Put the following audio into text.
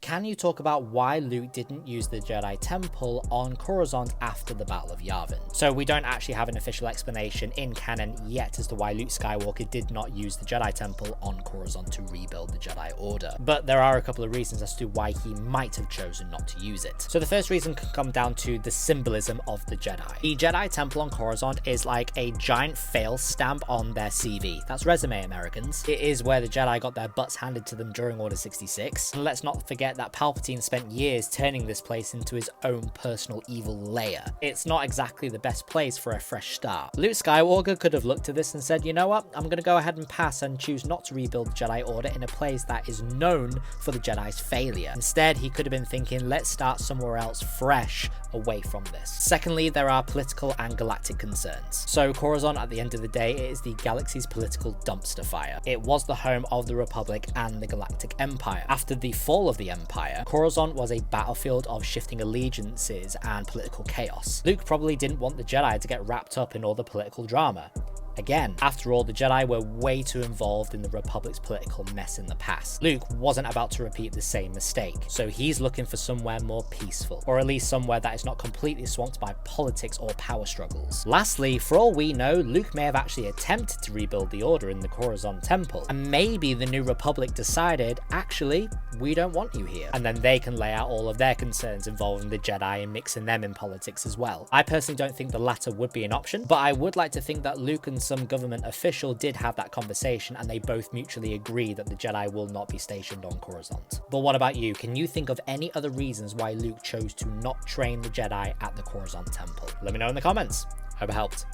can you talk about why Luke didn't use the Jedi Temple on Coruscant after the Battle of Yavin? So we don't actually have an official explanation in canon yet as to why Luke Skywalker did not use the Jedi Temple on Coruscant to rebuild the Jedi Order, but there are a couple of reasons as to why he might have chosen not to use it. So the first reason can come down to the symbolism of the Jedi. The Jedi Temple on Coruscant is like a giant fail stamp on their CV. That's resume, Americans. It is where the Jedi got their butts handed to them during Order 66. And let's not forget that Palpatine spent years turning this place into his own personal evil lair. It's not exactly the best place for a fresh start. Luke Skywalker could have looked at this and said, you know what, I'm gonna go ahead and pass and choose not to rebuild the Jedi Order in a place that is known for the Jedi's failure. Instead, he could have been thinking, let's start somewhere else fresh away from this. Secondly, there are political and galactic concerns. So Coruscant, at the end of the day, it is the galaxy's political dumpster fire. It was the home of the Republic and the Galactic Empire. After the fall of the Empire, Coruscant was a battlefield of shifting allegiances and political chaos. Luke probably didn't want the Jedi to get wrapped up in all the political drama. Again, after all, the Jedi were way too involved in the Republic's political mess in the past. Luke wasn't about to repeat the same mistake, so he's looking for somewhere more peaceful, or at least somewhere that is not completely swamped by politics or power struggles. Lastly, for all we know, Luke may have actually attempted to rebuild the Order in the Coruscant Temple, and maybe the New Republic decided, actually, we don't want you here, and then they can lay out all of their concerns involving the Jedi and mixing them in politics as well. I personally don't think the latter would be an option, but I would like to think that Luke and some government official did have that conversation and they both mutually agree that the Jedi will not be stationed on Coruscant. But what about you? Can you think of any other reasons why Luke chose to not train the Jedi at the Coruscant Temple? Let me know in the comments. Hope it helped.